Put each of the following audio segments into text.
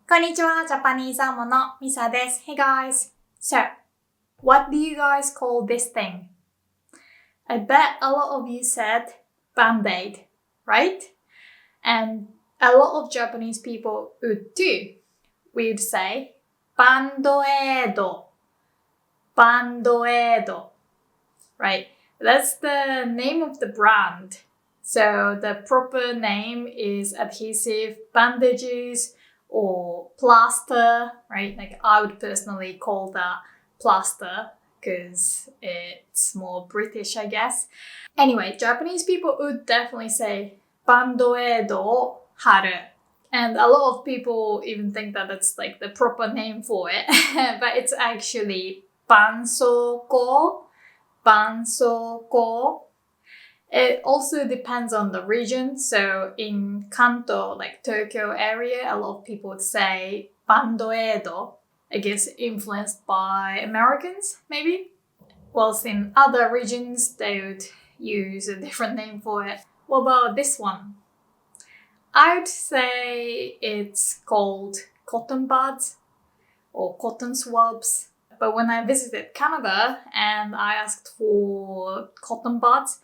こんにちは、ジャパニーズアーモのミサです。Hey guys! So, what do you guys call this thing? I bet a lot of you said Band-Aid, right? And a lot of Japanese people would too. We'd say Bandoedo, Bandoedo, right? That's the name of the brand. So the proper name is adhesive bandages or plaster, right? Like I would personally call that plaster because it's more British, I guess. Anyway, Japanese people would definitely say bandoedo haru. And a lot of people even think that that's like the proper name for it. But it's actually bansoko, bansoko. It also depends on the region. So in Kanto, like Tokyo area, a lot of people would say bandoedo. I guess influenced by Americans, maybe. Whilst in other regions, they would use a different name for it. What about this one? I would say it's called cotton buds or cotton swabs. But when I visited Canada and I asked for cotton buds,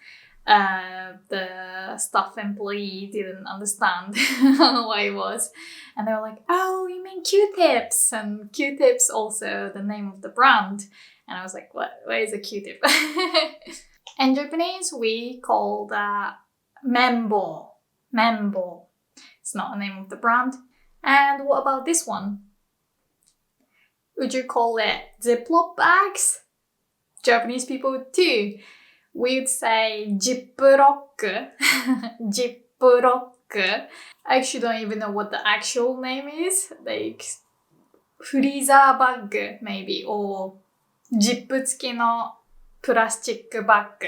the staff employee didn't understand what it was. And they were like, oh, you mean Q-tips? And Q-tips also the name of the brand. And I was like, what is a Q-tip? In Japanese, we call that membo. Membo. It's not the name of the brand. And what about this one? Would you call it Ziploc bags? Japanese people too. We'd say Ziploc. Ziploc. I actually don't even know what the actual name is. Like freezer bag maybe, or ジップ付きのプラスチックバッグ.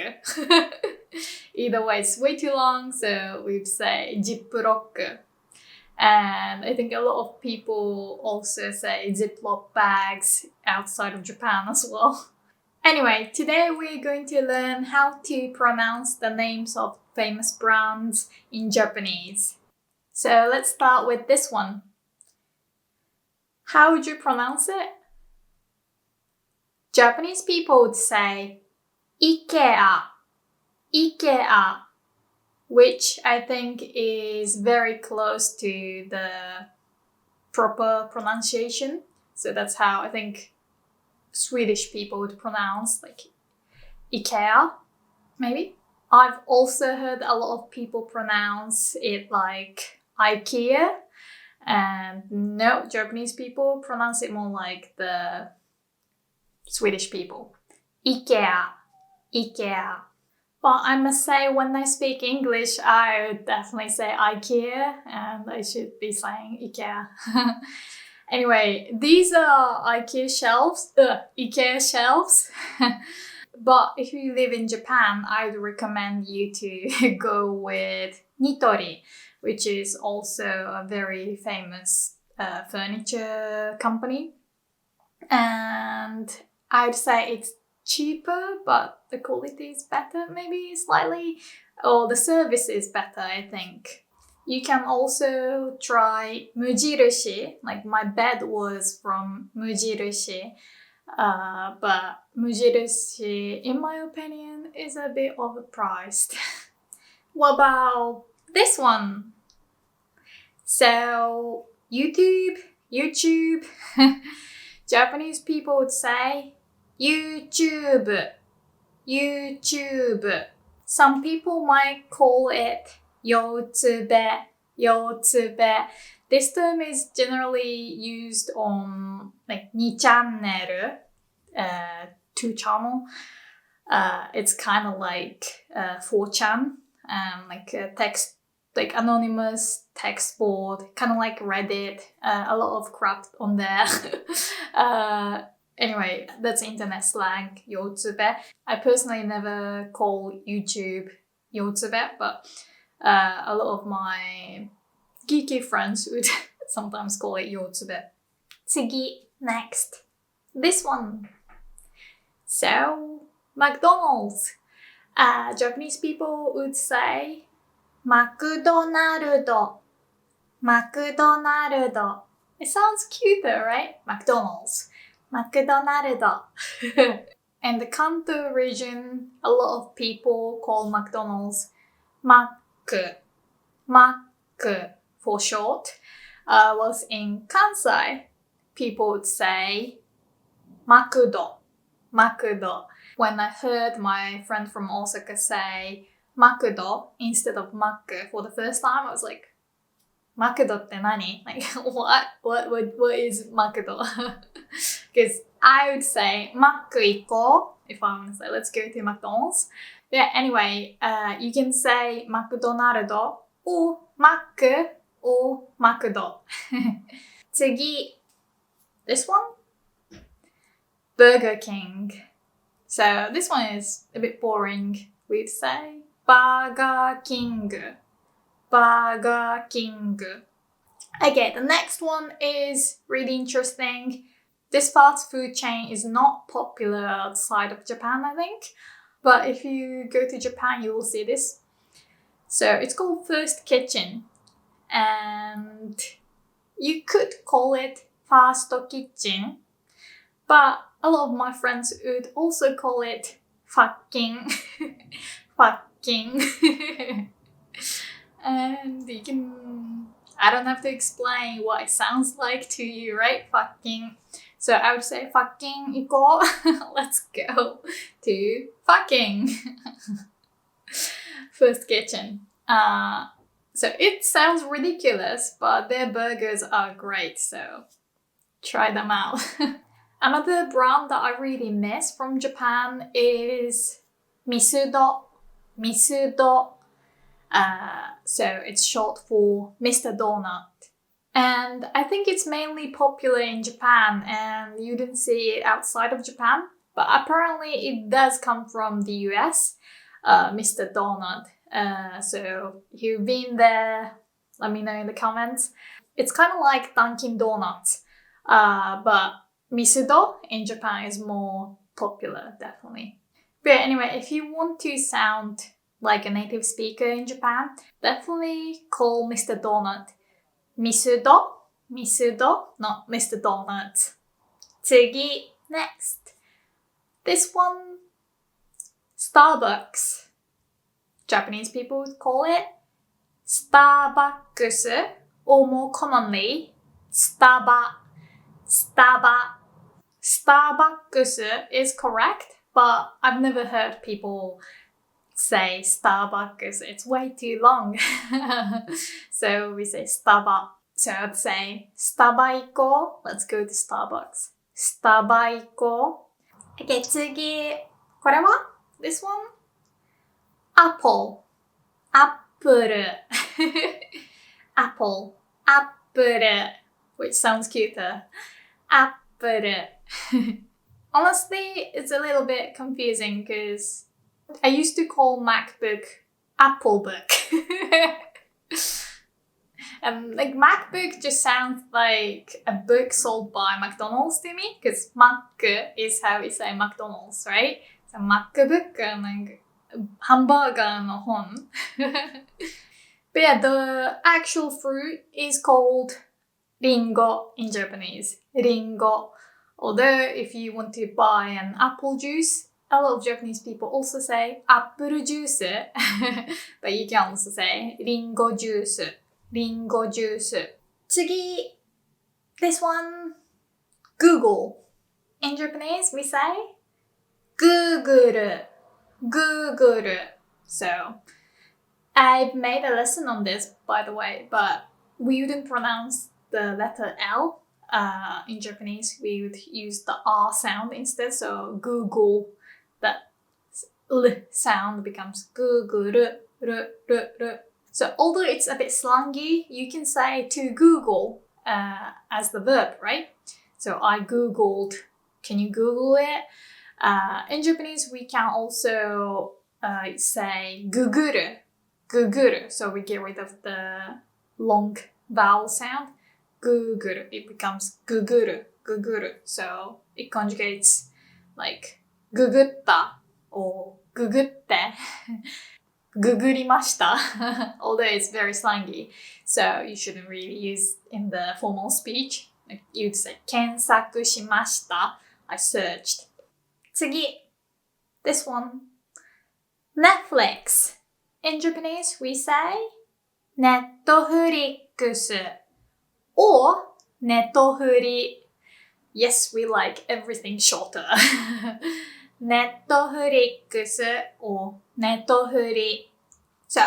Either way, it's way too long, so we'd say Ziploc. And I think a lot of people also say Ziploc bags outside of Japan as well. Anyway, today we're going to learn how to pronounce the names of famous brands in Japanese. So let's start with this one. How would you pronounce it? Japanese people would say Ikea, Ikea, which I think is very close to the proper pronunciation. So that's how I think Swedish people would pronounce, like Ikea, maybe. I've also heard a lot of people pronounce it like Ikea, and no, Japanese people pronounce it more like the Swedish people. Ikea, Ikea. But I must say, when I speak English, I would definitely say Ikea, and I should be saying Ikea. Anyway, these are Ikea shelves. But if you live in Japan, I would recommend you to go with Nitori, which is also a very famous furniture company. And I'd say it's cheaper, but the quality is better, maybe slightly, or the service is better, I think. You can also try Mujirushi, like my bed was from Mujirushi, but Mujirushi, in my opinion, is a bit overpriced. What about this one? So, YouTube. Japanese people would say YouTube. Some people might call it Yotsube. This term is generally used on like 2 channel, 2 channel. It's kind of like 4chan, like a text, like anonymous text board, kind of like Reddit, a lot of crap on there. Anyway, that's internet slang, Yotsube. I personally never call YouTube Yotsube, but a lot of my geeky friends would sometimes call it Yotsube. Next. This one. So, McDonald's. Japanese people would say McDonald's. It sounds cuter, right? McDonald's. McDonald's. In the Kanto region, a lot of people call McDonald's Mac. Mac for short. Whilst in Kansai, people would say Makudo. Makudo. When I heard my friend from Osaka say Makudo instead of Mac for the first time, I was like, Makudo って何? Like, what is Makudo? Because I would say Mac 行こう if I want to say let's go to McDonald's. Yeah, anyway, you can say McDonald's or Mac or Macdo. 次, this one? Burger King. So this one is a bit boring, we'd say. Burger King. Burger King. Okay, the next one is really interesting. This fast food chain is not popular outside of Japan, I think. But if you go to Japan, you will see this. So it's called First Kitchen. And you could call it Fast Kitchen. But a lot of my friends would also call it fucking. Fucking. And you can... I don't have to explain what it sounds like to you, right? Fucking. So I would say fucking 行こう. Let's go to fucking. First Kitchen. So it sounds ridiculous, but their burgers are great, so try them out. Another brand that I really miss from Japan is Misudo. Misudo. So it's short for Mr. Donut. And I think it's mainly popular in Japan and you didn't see it outside of Japan. But apparently it does come from the US, Mr. Donut. So if you've been there, let me know in the comments. It's kind of like Dunkin' Donuts, but Misudo in Japan is more popular, definitely. But anyway, if you want to sound like a native speaker in Japan, definitely call Mr. Donut Misudo, Misudo, not Mr. Donut. 次, next. This one, Starbucks. Japanese people would call it Starbucks, or more commonly, Starbucks is correct, but I've never heard people say Starbucks. It's way too long. So we say Starbucks. So I'd say Starbucks. Let's go to Starbucks. Starbucks. Okay, 次. これは? This one? Apple. Apple. Apple. Apple. Which sounds cuter. Apple. Honestly, it's a little bit confusing because I used to call MacBook Applebook. And like MacBook just sounds like a book sold by McDonald's to me because Mac is how we say McDonald's, right? So MacBook なんかハンバーガーの本. But yeah, the actual fruit is called ringo in Japanese. Ringo. Although if you want to buy an apple juice, a lot of Japanese people also say apple juice. But you can also say ringo juice. Ringo juice. 次. This one. Google. In Japanese, we say Google. Google. So, I've made a lesson on this, by the way, but we wouldn't pronounce the letter L. In Japanese, we would use the R sound instead. So, Google, that L sound becomes Google. So, although it's a bit slangy, you can say to Google as the verb, right? So, I Googled. Can you Google it? In Japanese, we can also say guguru, guguru. So we get rid of the long vowel sound. Guguru. It becomes guguru, guguru. So it conjugates like gugutta or gugutte, gugurimashita. Although it's very slangy, so you shouldn't really use in the formal speech. Like you'd say 検索しました. I searched. 次. This one. Netflix. In Japanese, we say Netflix or Netflix. Yes, we like everything shorter. Netflix or Netflix. So,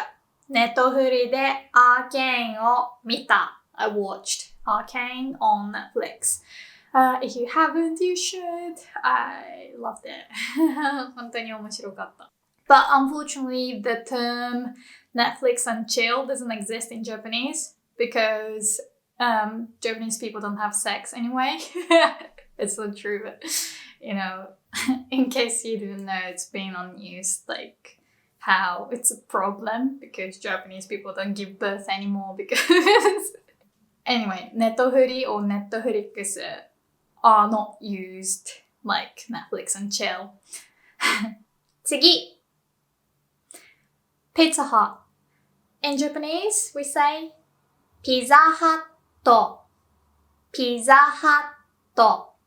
Netflix で Arcane を見た. I watched Arcane on Netflix. If you haven't, you should. I loved it. 本当に面白かった. But unfortunately, the term Netflix and chill doesn't exist in Japanese because Japanese people don't have sex anyway. It's not true, but in case you didn't know, it's been on news like how it's a problem because Japanese people don't give birth anymore because anyway, Netflix or Netflix are not used like Netflix and chill. 次. Pizza Hut. In Japanese, we say Pizza Hut. Pizza Hut.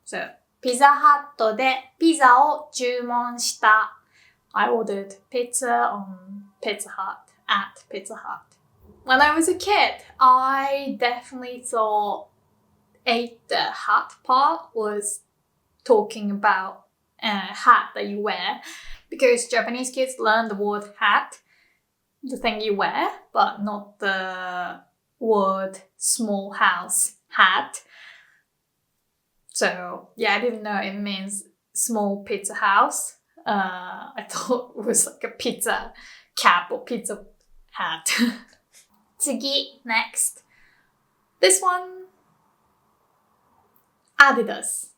So, Pizza Hut でピザを注文した. I ordered pizza on Pizza Hut at Pizza Hut. When I was a kid, I definitely thought ate the hat part was talking about a hat that you wear because Japanese kids learn the word hat, the thing you wear, but not the word small house hat. So yeah, I didn't know it means small pizza house. I thought it was like a pizza cap or pizza hat. 次, next. This one, Adidas.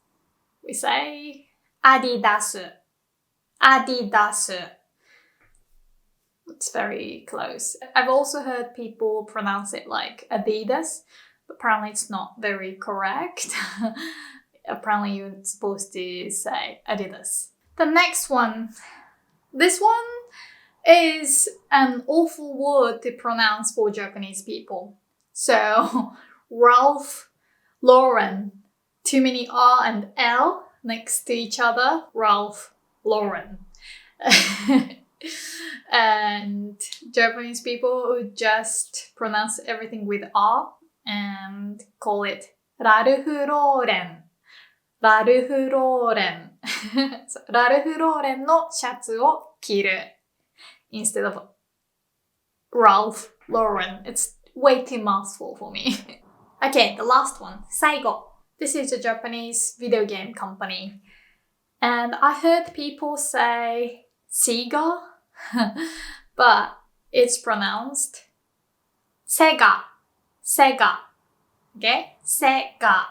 We say Adidas. Adidas. It's very close. I've also heard people pronounce it like Adidas, but apparently it's not very correct. Apparently you're supposed to say Adidas. The next one. This one is an awful word to pronounce for Japanese people. So, Ralph Lauren. Too many R and L next to each other. Ralph Lauren. And Japanese people would just pronounce everything with R and call it Ralph Lauren. Ralph Lauren. So, Ralph Lauren のシャツを着る instead of Ralph Lauren. It's way too mouthful for me. Okay, the last one. 最後. This is a Japanese video game company. And I heard people say Sega, but it's pronounced Sega. Sega. Okay? Sega.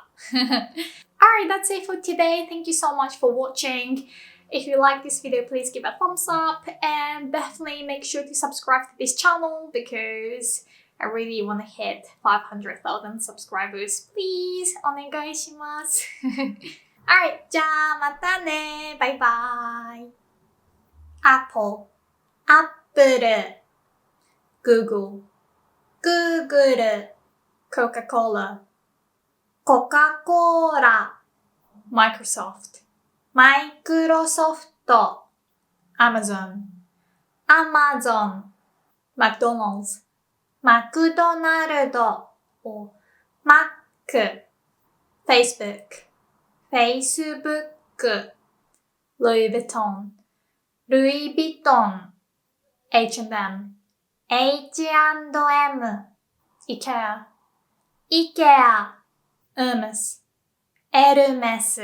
Alright, that's it for today. Thank you so much for watching. If you like this video, please give a thumbs up and definitely make sure to subscribe to this channel because I really want to hit 500,000 subscribers. Please, お願いします。Alright, じゃあまたね。バイバイ。Apple, Apple. Google, Google. Coca-Cola, Coca-Cola. Microsoft, Microsoft. Amazon, Amazon. McDonald's, McDonald or Mac. Facebook, Facebook. Louis Vuitton, Louis Vuitton. H&M, H&M. Ikea, Ikea. Hermes, Hermes.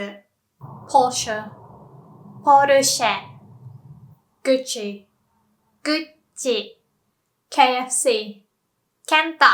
Porsche, Porsche. Gucci, Gucci. KFC, Kenta.